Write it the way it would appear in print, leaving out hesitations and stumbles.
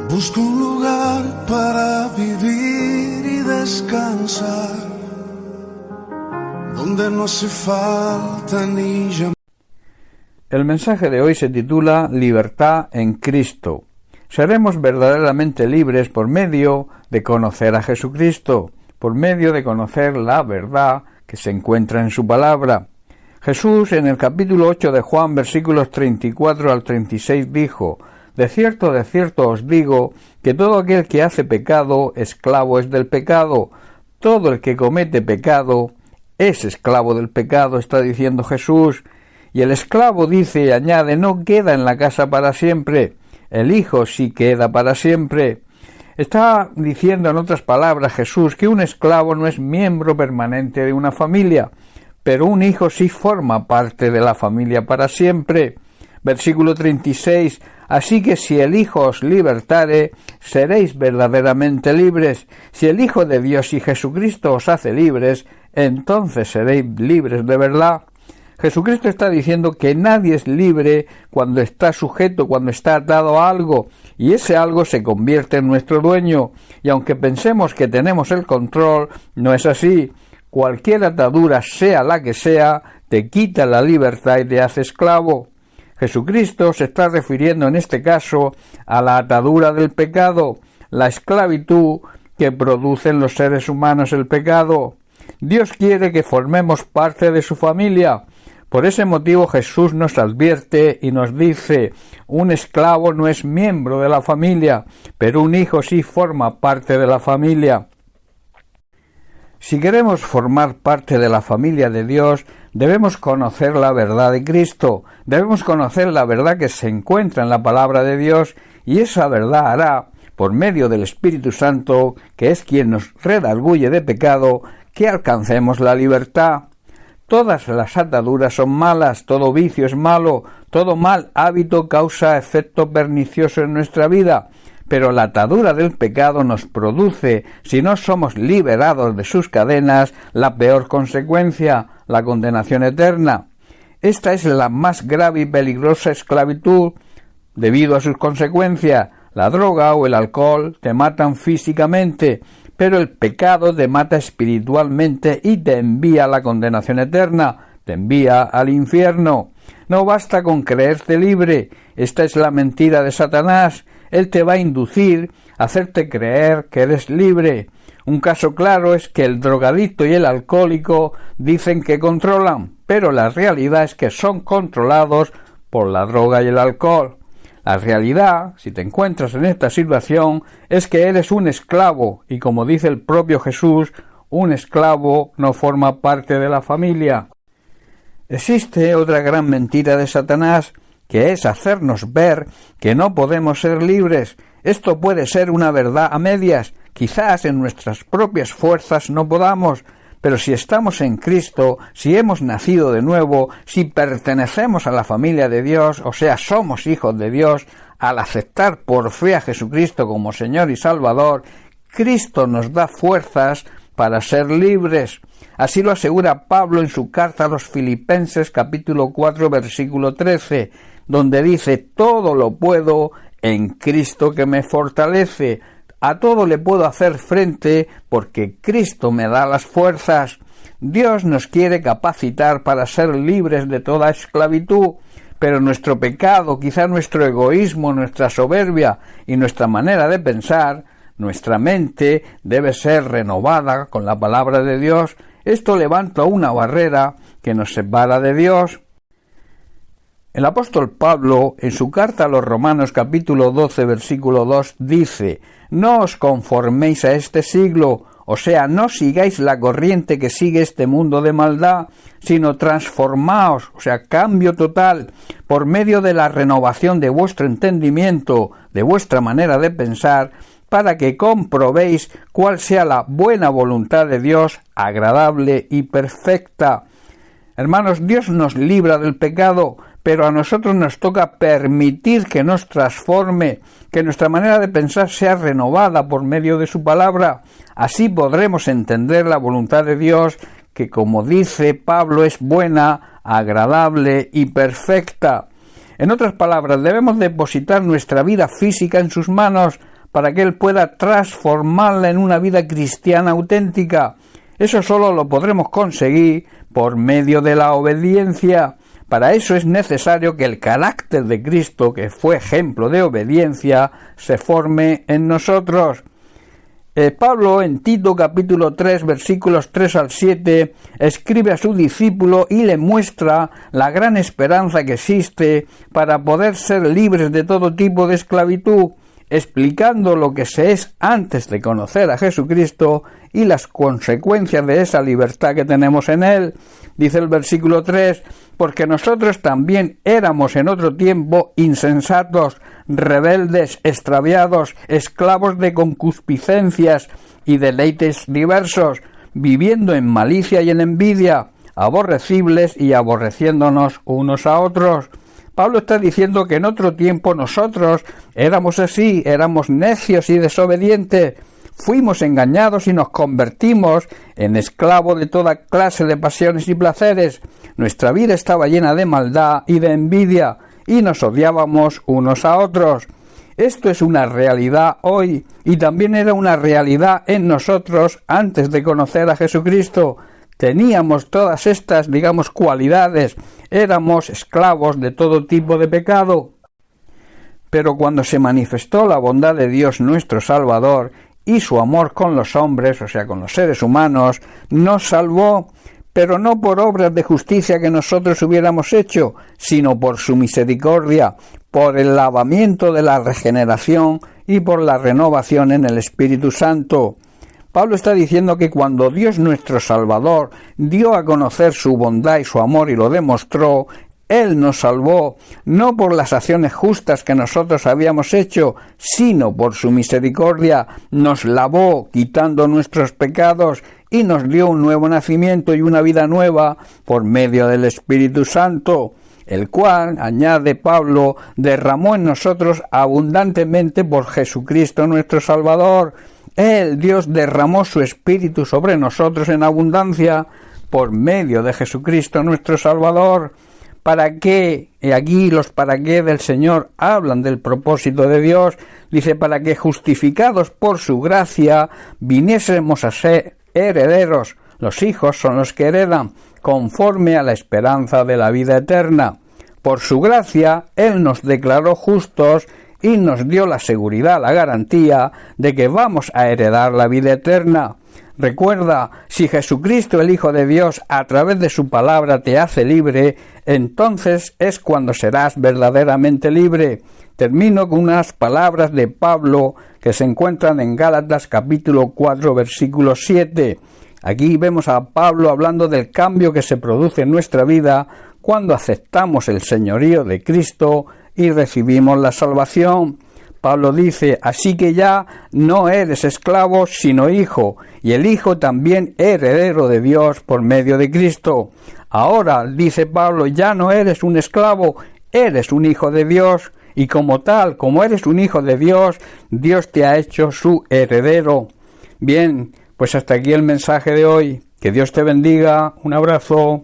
Busco un lugar para vivir y descansar, donde no hace falta ni llamar. El mensaje de hoy se titula Libertad en Cristo. Seremos verdaderamente libres por medio de conocer a Jesucristo, por medio de conocer la verdad que se encuentra en su palabra. Jesús, en el capítulo 8 de Juan, versículos 34 al 36, dijo: de cierto os digo, que todo aquel que hace pecado, esclavo es del pecado. Todo el que comete pecado es esclavo del pecado, está diciendo Jesús. Y el esclavo, dice y añade, no queda en la casa para siempre. El hijo sí queda para siempre. Está diciendo en otras palabras Jesús que un esclavo no es miembro permanente de una familia, pero un hijo sí forma parte de la familia para siempre. Versículo 36, así que si el Hijo os libertare, seréis verdaderamente libres. Si el Hijo de Dios y Jesucristo os hace libres, entonces seréis libres de verdad. Jesucristo está diciendo que nadie es libre cuando está sujeto, cuando está atado a algo, y ese algo se convierte en nuestro dueño. Y aunque pensemos que tenemos el control, no es así. Cualquier atadura, sea la que sea, te quita la libertad y te hace esclavo. Jesucristo se está refiriendo en este caso a la atadura del pecado, la esclavitud que producen los seres humanos el pecado. Dios quiere que formemos parte de su familia. Por ese motivo Jesús nos advierte y nos dice: un esclavo no es miembro de la familia, pero un hijo sí forma parte de la familia. Si queremos formar parte de la familia de Dios, debemos conocer la verdad de Cristo, debemos conocer la verdad que se encuentra en la palabra de Dios, y esa verdad hará, por medio del Espíritu Santo, que es quien nos redarguye de pecado, que alcancemos la libertad. Todas las ataduras son malas, todo vicio es malo, todo mal hábito causa efecto pernicioso en nuestra vida, pero la atadura del pecado nos produce, si no somos liberados de sus cadenas, la peor consecuencia, la condenación eterna. Esta es la más grave y peligrosa esclavitud, debido a sus consecuencias. La droga o el alcohol te matan físicamente, pero el pecado te mata espiritualmente y te envía a la condenación eterna, te envía al infierno. No basta con creerte libre, esta es la mentira de Satanás. Él te va a inducir a hacerte creer que eres libre. Un caso claro es que el drogadicto y el alcohólico dicen que controlan, pero la realidad es que son controlados por la droga y el alcohol. La realidad, si te encuentras en esta situación, es que eres un esclavo, y como dice el propio Jesús, un esclavo no forma parte de la familia. Existe otra gran mentira de Satanás, que es hacernos ver que no podemos ser libres. Esto puede ser una verdad a medias, quizás en nuestras propias fuerzas no podamos, pero si estamos en Cristo, si hemos nacido de nuevo, si pertenecemos a la familia de Dios, o sea, somos hijos de Dios, al aceptar por fe a Jesucristo como Señor y Salvador, Cristo nos da fuerzas para ser libres. Así lo asegura Pablo en su carta a los Filipenses, capítulo 4, versículo 13, donde dice: todo lo puedo en Cristo que me fortalece. A todo le puedo hacer frente porque Cristo me da las fuerzas. Dios nos quiere capacitar para ser libres de toda esclavitud, pero nuestro pecado, quizá nuestro egoísmo, nuestra soberbia y nuestra manera de pensar, nuestra mente debe ser renovada con la palabra de Dios. Esto levanta una barrera que nos separa de Dios. El apóstol Pablo, en su carta a los Romanos capítulo 12, versículo 2, dice: no os conforméis a este siglo, o sea, no sigáis la corriente que sigue este mundo de maldad, sino transformaos, o sea, cambio total, por medio de la renovación de vuestro entendimiento, de vuestra manera de pensar, para que comprobéis cuál sea la buena voluntad de Dios, agradable y perfecta. Hermanos, Dios nos libra del pecado, pero a nosotros nos toca permitir que nos transforme, que nuestra manera de pensar sea renovada por medio de su palabra. Así podremos entender la voluntad de Dios, que como dice Pablo es buena, agradable y perfecta. En otras palabras, debemos depositar nuestra vida física en sus manos para que Él pueda transformarla en una vida cristiana auténtica. Eso solo lo podremos conseguir por medio de la obediencia. Para eso es necesario que el carácter de Cristo, que fue ejemplo de obediencia, se forme en nosotros. Pablo en Tito capítulo 3 versículos 3 al 7 escribe a su discípulo y le muestra la gran esperanza que existe para poder ser libres de todo tipo de esclavitud, explicando lo que se es antes de conocer a Jesucristo y las consecuencias de esa libertad que tenemos en Él. Dice el versículo 3, porque nosotros también éramos en otro tiempo insensatos, rebeldes, extraviados, esclavos de concupiscencias y deleites diversos, viviendo en malicia y en envidia, aborrecibles y aborreciéndonos unos a otros. Pablo está diciendo que en otro tiempo nosotros éramos así, éramos necios y desobedientes, fuimos engañados y nos convertimos en esclavos de toda clase de pasiones y placeres. Nuestra vida estaba llena de maldad y de envidia, y nos odiábamos unos a otros. Esto es una realidad hoy, y también era una realidad en nosotros antes de conocer a Jesucristo. Teníamos todas estas, cualidades, éramos esclavos de todo tipo de pecado. Pero cuando se manifestó la bondad de Dios nuestro Salvador y su amor con los hombres, o sea, con los seres humanos, nos salvó, pero no por obras de justicia que nosotros hubiéramos hecho, sino por su misericordia, por el lavamiento de la regeneración y por la renovación en el Espíritu Santo. Pablo está diciendo que cuando Dios nuestro Salvador dio a conocer su bondad y su amor y lo demostró, Él nos salvó, no por las acciones justas que nosotros habíamos hecho, sino por su misericordia, nos lavó quitando nuestros pecados y nos dio un nuevo nacimiento y una vida nueva por medio del Espíritu Santo, el cual, añade Pablo, derramó en nosotros abundantemente por Jesucristo nuestro Salvador. Él, Dios, derramó su Espíritu sobre nosotros en abundancia por medio de Jesucristo nuestro Salvador. ¿Para qué? Y aquí los para qué del Señor hablan del propósito de Dios. Dice, para que justificados por su gracia viniésemos a ser herederos. Los hijos son los que heredan, conforme a la esperanza de la vida eterna. Por su gracia, Él nos declaró justos y nos dio la seguridad, la garantía de que vamos a heredar la vida eterna. Recuerda, si Jesucristo, el Hijo de Dios, a través de su palabra te hace libre, entonces es cuando serás verdaderamente libre. Termino con unas palabras de Pablo que se encuentran en Gálatas capítulo 4, versículo 7. Aquí vemos a Pablo hablando del cambio que se produce en nuestra vida cuando aceptamos el señorío de Cristo y recibimos la salvación. Pablo dice, así que ya no eres esclavo, sino hijo, y el hijo también heredero de Dios por medio de Cristo. Ahora, dice Pablo, ya no eres un esclavo, eres un hijo de Dios, y como tal, como eres un hijo de Dios, Dios te ha hecho su heredero. Bien, pues hasta aquí el mensaje de hoy. Que Dios te bendiga. Un abrazo.